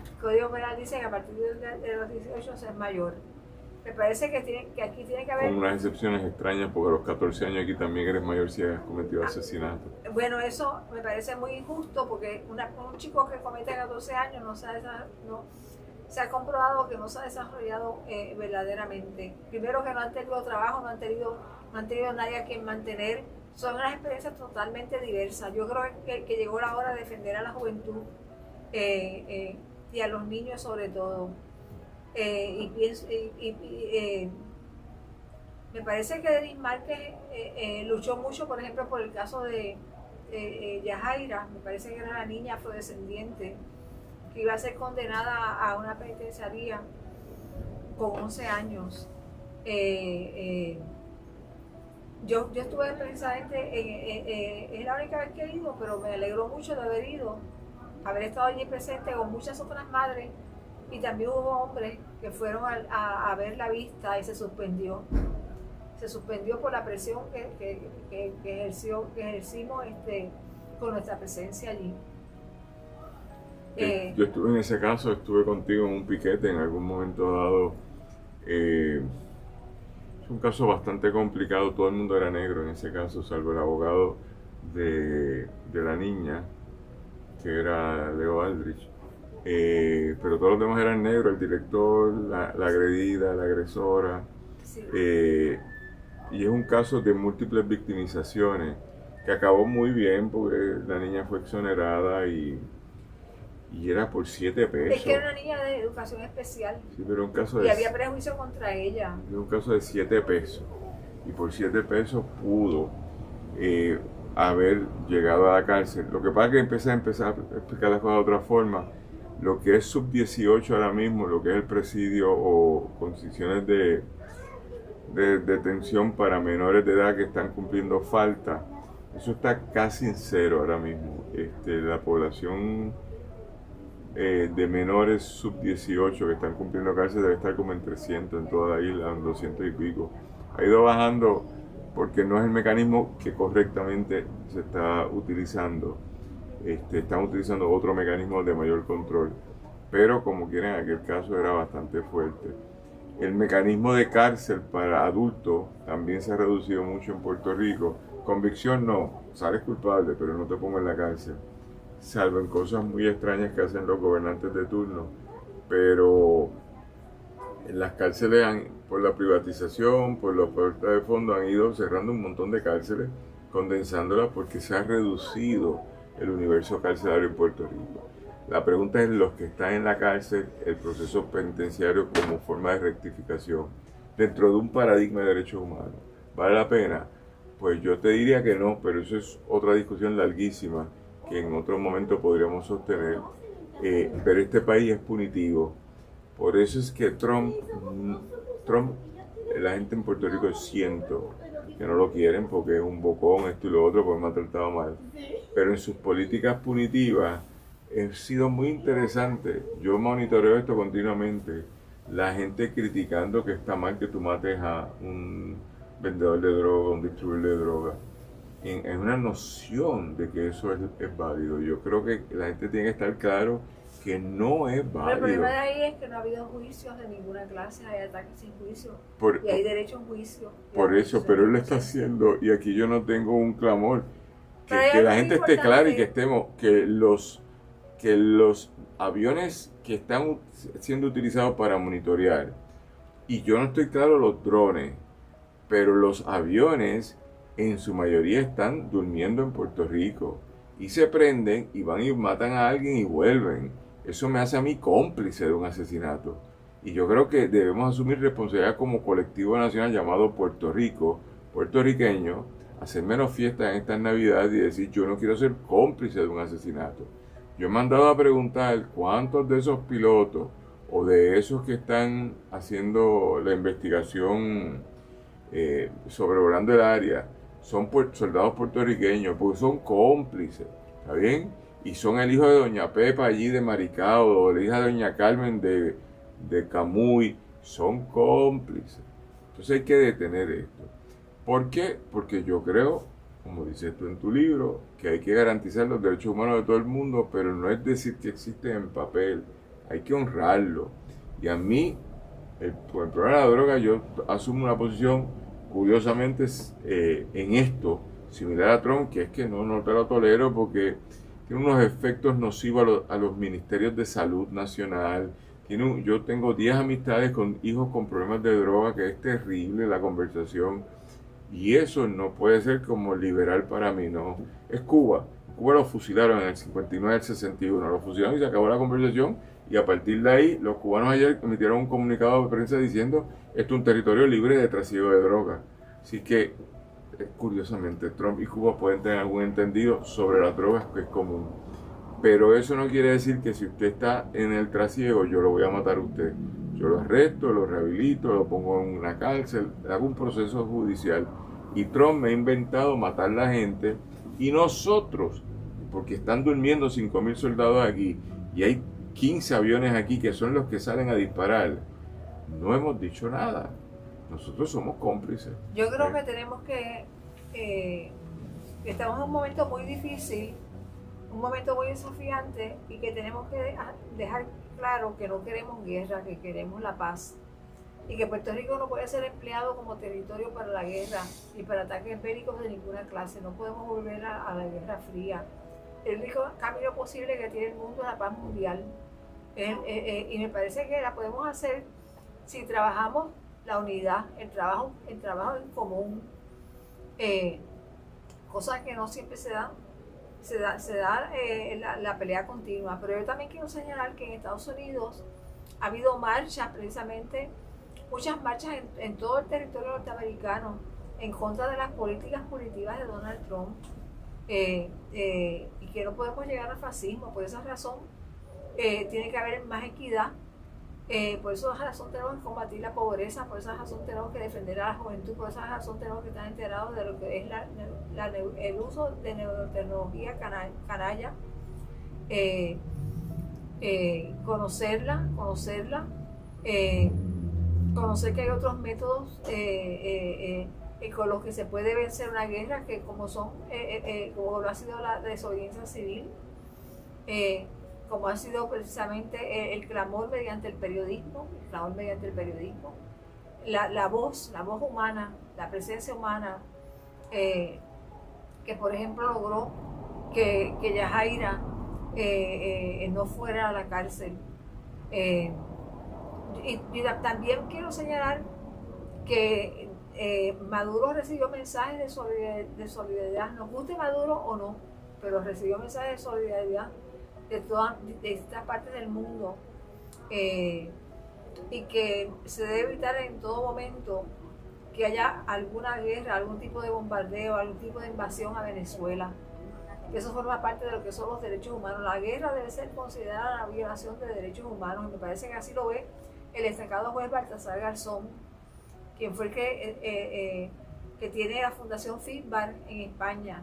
el Código Penal dice que a partir de los 18 se es mayor. Me parece que aquí tiene que haber... Con unas excepciones extrañas, porque a los 14 años aquí también eres mayor si has cometido asesinato. Bueno, eso me parece muy injusto, porque un chico que comete 14 años no se ha comprobado que no se ha desarrollado verdaderamente. Primero, que no han tenido trabajo, no han tenido nadie a quien mantener. Son unas experiencias totalmente diversas. Yo creo que llegó la hora de defender a la juventud y a los niños sobre todo. Me parece que Denis Márquez luchó mucho, por ejemplo, por el caso de Yajaira. Me parece que era la niña afrodescendiente que iba a ser condenada a una penitenciaría con 11 años. Yo estuve precisamente, es la única vez que he ido, pero me alegró mucho de haber ido, haber estado allí presente con muchas otras madres, y también hubo hombres que fueron a ver la vista y se suspendió. Se suspendió por la presión que ejercimos con nuestra presencia allí. Yo estuve en ese caso, estuve contigo en un piquete en algún momento dado. Es un caso bastante complicado, todo el mundo era negro en ese caso, salvo el abogado de la niña, que era Leo Aldrich. Pero todos los demás eran negros, el director, la agredida, la agresora. Sí. Y es un caso de múltiples victimizaciones, que acabó muy bien porque la niña fue exonerada y era por 7 pesos. Es que era una niña de educación especial. Sí, pero un caso y había prejuicio contra ella. Es un caso de 7 pesos. Y por 7 pesos pudo haber llegado a la cárcel. Lo que pasa es que empecé a explicar las cosas de otra forma. Lo que es sub-18 ahora mismo, lo que es el presidio o condiciones de detención para menores de edad que están cumpliendo falta, eso está casi en cero ahora mismo. La población de menores sub-18 que están cumpliendo cárcel debe estar como en 300 en toda la isla, en 200 y pico. Ha ido bajando porque no es el mecanismo que correctamente se está utilizando. Están utilizando otro mecanismo de mayor control, pero como quieren, aquel caso era bastante fuerte. El mecanismo de cárcel para adultos también se ha reducido mucho en Puerto Rico. Convicción no, sales culpable, pero no te pongo en la cárcel, salvo en cosas muy extrañas que hacen los gobernantes de turno. Pero en las cárceles, por la privatización, por la oferta de fondos, han ido cerrando un montón de cárceles, condensándola porque se ha reducido el universo carcelario en Puerto Rico. La pregunta es los que están en la cárcel, el proceso penitenciario como forma de rectificación dentro de un paradigma de derechos humanos. ¿Vale la pena? Pues yo te diría que no, pero eso es otra discusión larguísima que en otro momento podríamos sostener. Pero este país es punitivo. Por eso es que Trump, la gente en Puerto Rico siento que no lo quieren porque es un bocón, esto y lo otro, porque me ha tratado mal. Pero en sus políticas punitivas ha sido muy interesante. Yo monitoreo esto continuamente. La gente criticando que está mal que tú mates a un vendedor de droga, un distribuidor de droga. Es una noción de que eso es válido. Yo creo que la gente tiene que estar claro que no es válido. El problema de ahí es que no ha habido juicios de ninguna clase, hay ataques sin juicio y hay derecho a un juicio. Por eso, pero él lo está haciendo y aquí yo no tengo un clamor. Que la gente esté clara y que estemos, que los aviones que están siendo utilizados para monitorear, y yo no estoy claro los drones, pero los aviones en su mayoría están durmiendo en Puerto Rico y se prenden y van y matan a alguien y vuelven. Eso me hace a mí cómplice de un asesinato. Y yo creo que debemos asumir responsabilidad como colectivo nacional llamado Puerto Rico, puertorriqueño, hacer menos fiestas en estas Navidades y decir yo no quiero ser cómplice de un asesinato. Yo me he mandado a preguntar cuántos de esos pilotos o de esos que están haciendo la investigación sobrevolando el área son soldados puertorriqueños, porque son cómplices, ¿está bien? Y son el hijo de doña Pepa allí de Maricao, o la hija de doña Carmen de Camuy, son cómplices. Entonces hay que detener esto. ¿Por qué? Porque yo creo, como dices tú en tu libro, que hay que garantizar los derechos humanos de todo el mundo, pero no es decir que existen en papel, hay que honrarlo. Y a mí, por el problema de la droga, yo asumo una posición, curiosamente, en esto, similar a Trump, que es que no te lo tolero porque tiene unos efectos nocivos a los ministerios de salud nacional. Yo tengo 10 amistades con hijos con problemas de droga, que es terrible la conversación. Y eso no puede ser como liberal para mí, no. Es Cuba. Cuba lo fusilaron en el 59 y el 61. Lo fusilaron y se acabó la conversación. Y a partir de ahí, los cubanos ayer emitieron un comunicado de prensa diciendo esto es un territorio libre de trasiego de droga. Así que, curiosamente, Trump y Cuba pueden tener algún entendido sobre las drogas que es común. Pero eso no quiere decir que si usted está en el trasiego, yo lo voy a matar a usted. Yo lo arresto, lo rehabilito, lo pongo en una cárcel, hago un proceso judicial. Y Trump me ha inventado matar a la gente y nosotros, porque están durmiendo 5.000 soldados aquí y hay 15 aviones aquí que son los que salen a disparar, no hemos dicho nada. Nosotros somos cómplices. Yo creo que tenemos que estamos en un momento muy difícil, un momento muy desafiante y que tenemos que dejar claro que no queremos guerra, que queremos la paz y que Puerto Rico no puede ser empleado como territorio para la guerra y para ataques bélicos de ninguna clase. No podemos volver a la Guerra Fría. El único camino posible que tiene el mundo es la paz mundial. Y me parece que la podemos hacer si trabajamos la unidad, el trabajo en común, cosas que no siempre se dan. Se da la pelea continua. Pero yo también quiero señalar que en Estados Unidos ha habido marchas, precisamente muchas marchas en todo el territorio norteamericano en contra de las políticas punitivas de Donald Trump, y que no podemos llegar al fascismo. Por esa razón tiene que haber más equidad, por esa razón tenemos que combatir la pobreza, por esa razón tenemos que defender a la juventud, por esa razón tenemos que estar enterados de lo que es el uso de neurotecnología canalla, conocerla, conocer que hay otros métodos con los que se puede vencer una guerra, que como lo ha sido la desobediencia civil, como ha sido precisamente el clamor mediante el periodismo, la voz humana, la presencia humana, que por ejemplo logró que Yajaira no fuera a la cárcel. Y también quiero señalar que Maduro recibió mensajes de solidaridad, nos guste Maduro o no, pero recibió mensajes de solidaridad de estas partes del mundo, y que se debe evitar en todo momento que haya alguna guerra, algún tipo de bombardeo, algún tipo de invasión a Venezuela. Eso forma parte de lo que son los derechos humanos. La guerra debe ser considerada una violación de derechos humanos, y me parece que así lo ve el destacado juez Baltasar Garzón, quien fue el que tiene la Fundación FITBAR en España,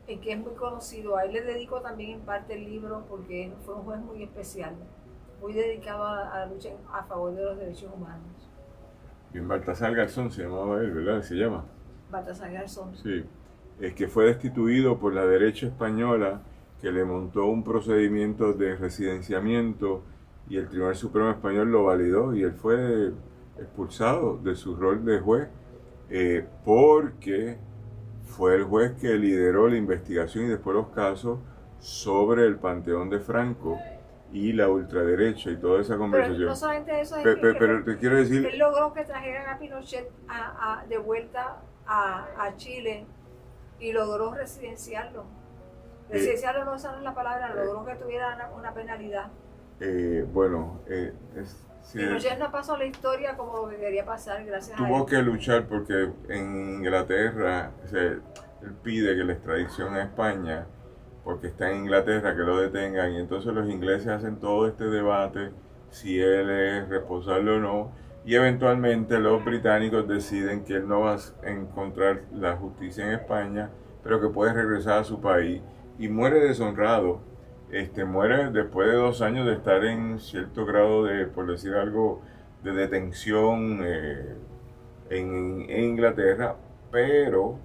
en que es muy conocido. A él le dedico también en parte el libro porque fue un juez muy especial, muy dedicado a la lucha a favor de los derechos humanos. Bien, Baltasar Garzón se llamaba él, ¿verdad? ¿Se llama? Baltasar Garzón. Sí. Es que fue destituido por la derecha española, que le montó un procedimiento de residenciamiento y el Tribunal Supremo Español lo validó y él fue expulsado de su rol de juez, porque fue el juez que lideró la investigación y después los casos sobre el panteón de Franco y la ultraderecha y toda esa conversación. Pero no solamente eso, es pero te quiero decir, él logró que trajeran a Pinochet de vuelta a Chile y logró residenciarlo. Residenciarlo no es la palabra, logró que tuviera una penalidad. Pinochet no pasó la historia como lo que quería pasar, gracias a él. Tuvo que luchar porque en Inglaterra él pide que la extradición a España, porque está en Inglaterra, que lo detengan, y entonces los ingleses hacen todo este debate si él es responsable o no, y eventualmente los británicos deciden que él no va a encontrar la justicia en España, pero que puede regresar a su país, y muere deshonrado. Muere después de 2 años de estar en cierto grado de, por decir algo, de detención en Inglaterra, pero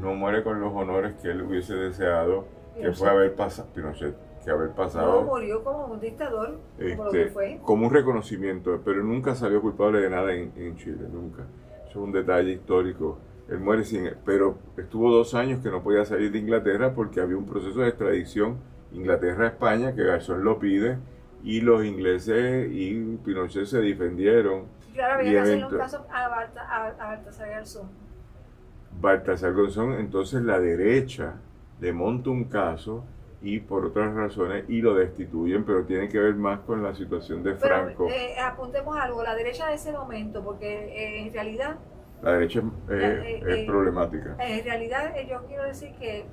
no muere con los honores que él hubiese deseado, que fue haber pasado, Pinochet, que haber pasado. No, murió como un dictador, como lo que fue. Como un reconocimiento, pero nunca salió culpable de nada en Chile, nunca. Eso es un detalle histórico. Él muere pero estuvo 2 años que no podía salir de Inglaterra porque había un proceso de extradición Inglaterra-España que Garzón lo pide, y los ingleses y Pinochet se defendieron. Claro, había que hacerle un caso a Baltasar Garzón. Baltasar Garzón, entonces la derecha le monta un caso y por otras razones y lo destituyen, pero tiene que ver más con la situación de Franco. Pero apuntemos algo, la derecha de ese momento, porque en realidad la derecha es problemática. En realidad yo quiero decir que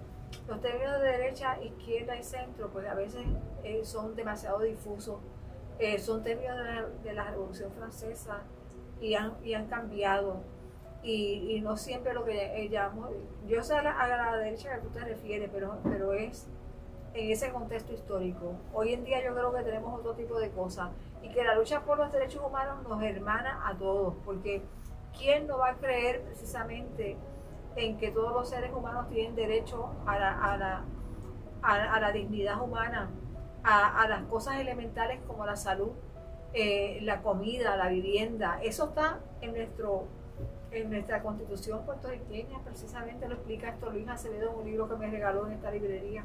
los términos de derecha, izquierda y centro pues a veces son demasiado difusos. Son términos de la Revolución Francesa y han cambiado, y no siempre lo que llamamos, yo sé a la derecha que tú te refieres, pero es en ese contexto histórico. Hoy en día yo creo que tenemos otro tipo de cosas, y que la lucha por los derechos humanos nos hermana a todos, porque ¿quién no va a creer precisamente en que todos los seres humanos tienen derecho a la dignidad humana, a las cosas elementales como la salud, la comida, la vivienda? Eso está en nuestra Constitución puertorriqueña, precisamente lo explica esto Luis Acevedo en un libro que me regaló en esta librería.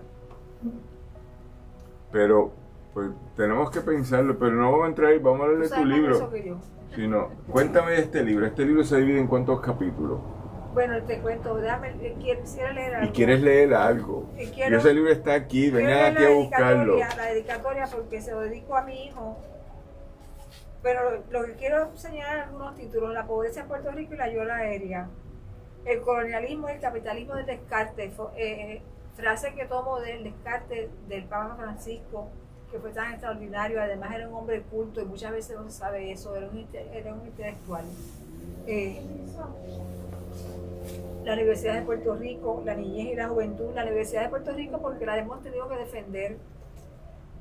Pero pues tenemos que pensarlo, pero no vamos a entrar ahí, vamos a leer tu libro. Eso que yo. Sino, cuéntame de este libro. Este libro se divide en ¿cuántos capítulos? Bueno, te cuento, quisiera leer algo. ¿Y quieres leer algo? Y ese libro está aquí, vengan aquí a buscarlo. La dedicatoria, porque se lo dedico a mi hijo. Pero lo que quiero señalar algunos títulos: La pobreza en Puerto Rico y la ayuda aérea, el colonialismo y el capitalismo del descarte, frase que tomo del descarte del Papa Francisco, que fue tan extraordinario. Además era un hombre culto y muchas veces no se sabe eso, era un intelectual. La Universidad de Puerto Rico, la niñez y la juventud. La Universidad de Puerto Rico porque la hemos tenido que defender.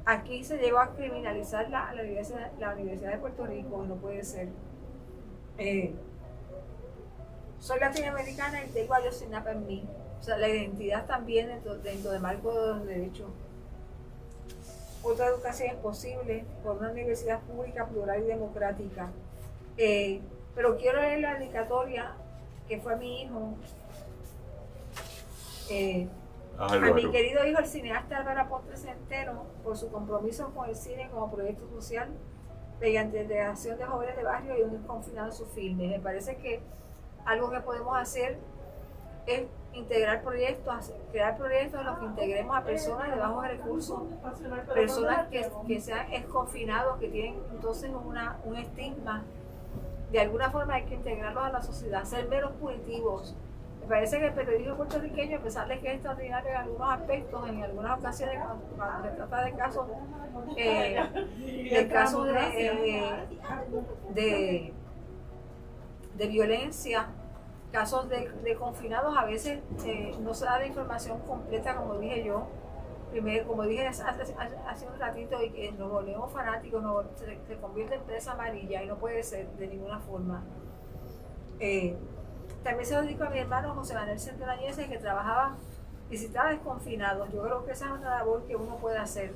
Aquí se llegó a criminalizar la Universidad de Puerto Rico, y no puede ser. Soy latinoamericana y tengo a Ayotzinapa en mí. O sea, la identidad también dentro del marco de los derechos. Otra educación es posible por una universidad pública, plural y democrática. Pero quiero leer la dedicatoria que fue a mi hijo, a mi querido hijo, el cineasta Álvaro Aponte Centeno, por su compromiso con el cine como proyecto social, mediante integración de jóvenes de barrio y un confinado en sus filmes. Me parece que algo que podemos hacer es integrar proyectos, crear proyectos en los que integremos a personas de bajos recursos, personas que sean confinados, que tienen entonces un estigma. De alguna forma hay que integrarlos a la sociedad, ser menos punitivos. Me parece que el periodismo puertorriqueño, a pesar de que es extraordinario en algunos aspectos, en algunas ocasiones cuando se trata de casos de violencia, casos de confinados, a veces no se da la información completa, como dije yo. Primero, como dije hace un ratito, y que nos volvemos fanáticos, se convierte en presa amarilla y no puede ser de ninguna forma. También se lo dedico a mi hermano José Manuel Centelañese, que trabajaba, visitaba desconfinados. Yo creo que esa es una labor que uno puede hacer.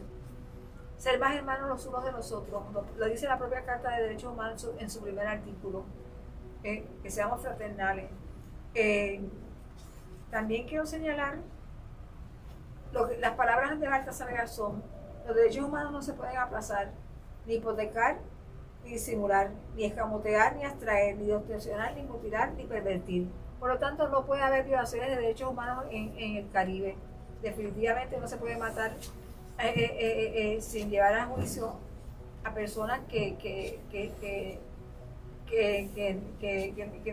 Ser más hermanos los unos de los otros. Lo dice la propia Carta de Derechos Humanos en su primer artículo. Que seamos fraternales. También quiero señalar las palabras de Baltasar Garzón: los derechos humanos no se pueden aplazar, ni hipotecar, ni disimular, ni escamotear, ni abstraer, ni distorsionar, ni mutilar, ni pervertir. Por lo tanto, no puede haber violaciones de derechos humanos en el Caribe. Definitivamente no se puede matar sin llevar a juicio a personas que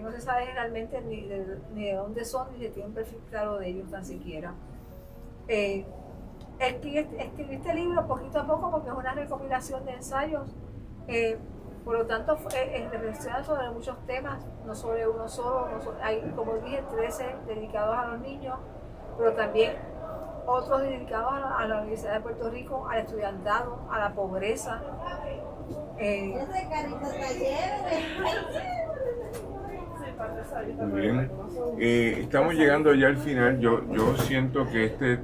no se sabe generalmente ni de dónde son, ni se tiene un perfil claro de ellos tan siquiera. Escribí este libro poquito a poco porque es una recopilación de ensayos, por lo tanto reflexiona sobre muchos temas, no sobre uno solo. Hay, como dije, 13 dedicados a los niños, pero también otros dedicados a la Universidad de Puerto Rico, al estudiantado, a la pobreza. Muy bien. Estamos llegando ya al final. Yo siento que este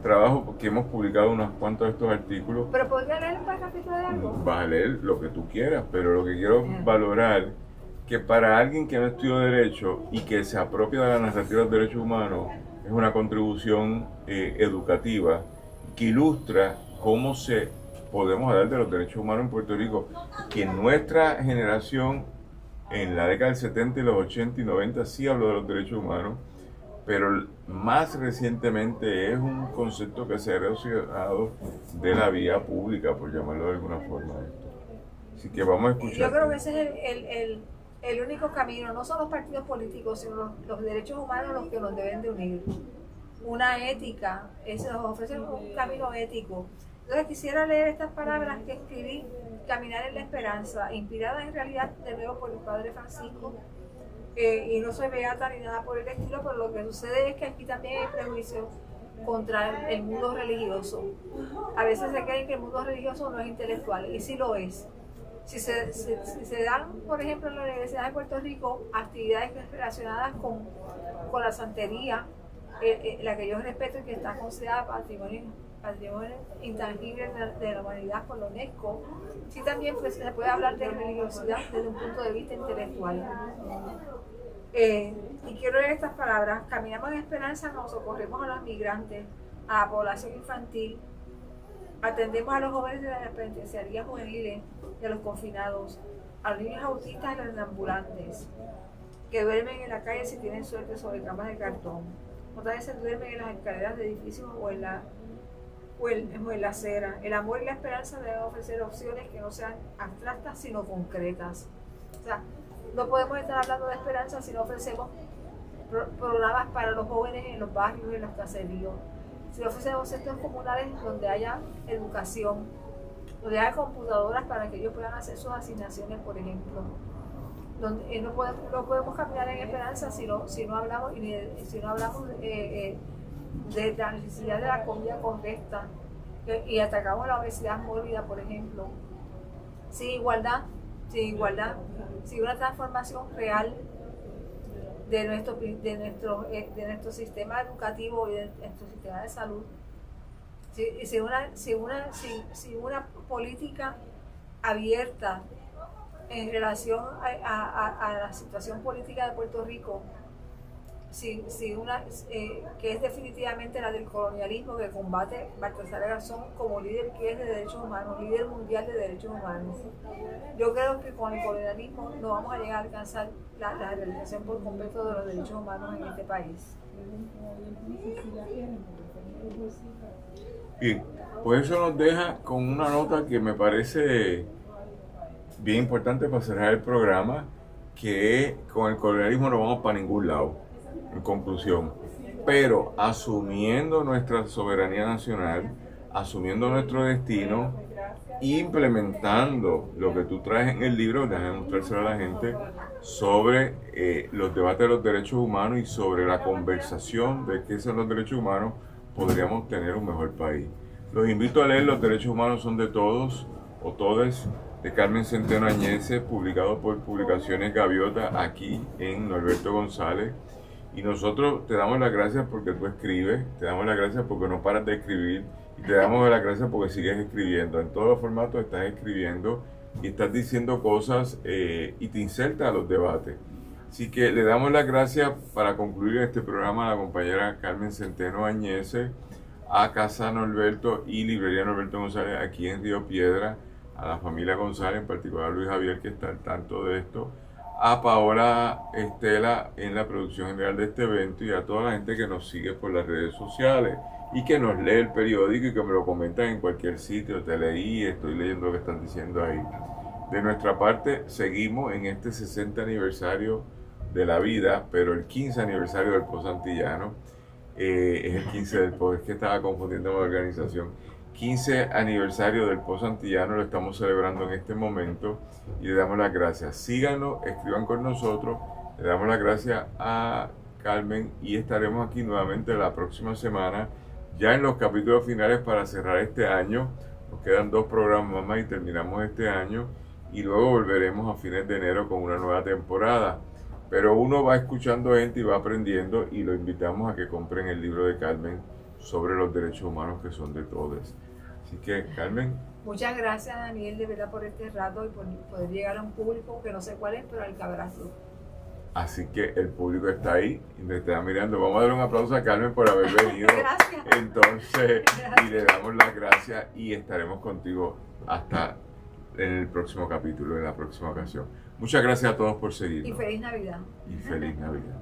trabajo, porque hemos publicado unos cuantos de estos artículos. ¿Pero podría leer un capítulo de algo? Vas a leer lo que tú quieras, pero lo que quiero valorar, que para alguien que no estudió Derecho y que se apropia de la narrativa de los derechos humanos, es una contribución educativa que ilustra cómo podemos hablar de los derechos humanos en Puerto Rico, que nuestra generación en la década del 70 y los 80 y 90 sí habló de los derechos humanos, pero más recientemente es un concepto que se ha erosionado de la vía pública, por llamarlo de alguna forma. Así que vamos a escuchar. Yo creo que ese es el único camino. No son los partidos políticos, sino los derechos humanos los que nos deben de unir. Una ética, nos ofrece un camino ético. Entonces quisiera leer estas palabras que escribí: caminar en la esperanza, inspirada en realidad de nuevo por el Padre Francisco. Y no soy beata ni nada por el estilo, pero lo que sucede es que aquí también hay prejuicios contra el mundo religioso. A veces se cree que el mundo religioso no es intelectual, y sí lo es. Si se dan, por ejemplo, en la Universidad de Puerto Rico, actividades relacionadas con la santería, la que yo respeto y que está considerada patrimonio intangible de la humanidad por la UNESCO, sí también se puede hablar de religiosidad desde un punto de vista intelectual. Y quiero leer estas palabras: caminamos en esperanza, nos socorremos a los migrantes, a la población infantil, atendemos a los jóvenes de las penitenciarías juveniles y a los confinados, a los niños autistas y a los ambulantes, que duermen en la calle si tienen suerte sobre camas de cartón. Otras veces duermen en las escaleras de edificios o en la acera. El amor y la esperanza deben ofrecer opciones que no sean abstractas sino concretas. O sea, no podemos estar hablando de esperanza si no ofrecemos programas para los jóvenes en los barrios y en los caseríos. Si no ofrecemos centros comunales donde haya educación, donde haya computadoras para que ellos puedan hacer sus asignaciones, por ejemplo. Donde no podemos caminar en esperanza si no hablamos de la necesidad de la comida correcta y atacamos la obesidad mórbida, por ejemplo. Sin igualdad, sin una transformación real de nuestro sistema educativo y de nuestro sistema de salud, sin una política abierta en relación a la situación política de Puerto Rico, que es definitivamente la del colonialismo que combate Baltasar Garzón como líder que es de derechos humanos, líder mundial de derechos humanos. Yo creo que con el colonialismo no vamos a llegar a alcanzar la realización por completo de los derechos humanos en este país. Bien, pues eso nos deja con una nota que me parece bien importante para cerrar el programa, que con el colonialismo no vamos para ningún lado, en conclusión. Pero asumiendo nuestra soberanía nacional, asumiendo nuestro destino, implementando lo que tú traes en el libro, déjame mostrárselo a la gente, sobre los debates de los derechos humanos y sobre la conversación de qué son los derechos humanos, podríamos tener un mejor país. Los invito a leer Los derechos humanos son de todos o todes, de Carmen Centeno Añese, publicado por Publicaciones Gaviota aquí en Norberto González. Y nosotros te damos las gracias porque tú escribes, te damos las gracias porque no paras de escribir y te damos las gracias porque sigues escribiendo. En todos los formatos estás escribiendo y estás diciendo cosas y te insertas a los debates. Así que le damos las gracias para concluir este programa a la compañera Carmen Centeno Añese, a Casa Norberto y Librería Norberto González aquí en Río Piedra, a la familia González, en particular Luis Javier que está al tanto de esto, a Paola Estela en la producción general de este evento y a toda la gente que nos sigue por las redes sociales y que nos lee el periódico y que me lo comentan en cualquier sitio. Te leí, estoy leyendo lo que están diciendo ahí. De nuestra parte, seguimos en este 60 aniversario de la vida, pero el 15 aniversario del Pozo Antillano. Es el 15 del Pozo, es que estaba confundiendo la organización. 15 aniversario del Pozo Antillano lo estamos celebrando en este momento y le damos las gracias. Síganos, escriban con nosotros, le damos las gracias a Carmen y estaremos aquí nuevamente la próxima semana, ya en los capítulos finales para cerrar este año. Nos quedan 2 programas más y terminamos este año y luego volveremos a fines de enero con una nueva temporada. Pero uno va escuchando gente y va aprendiendo y lo invitamos a que compren el libro de Carmen sobre los derechos humanos que son de todos. Así que, Carmen. Muchas gracias, Daniel, de verdad, por este rato y por poder llegar a un público que no sé cuál es, pero al que habrás tú. Así que el público está ahí y me está mirando. Vamos a dar un aplauso a Carmen por haber venido. Gracias. Entonces, Gracias. y le damos las gracias y estaremos contigo hasta en el próximo capítulo, en la próxima ocasión. Muchas gracias a todos por seguirnos. Y feliz Navidad. Y feliz Navidad.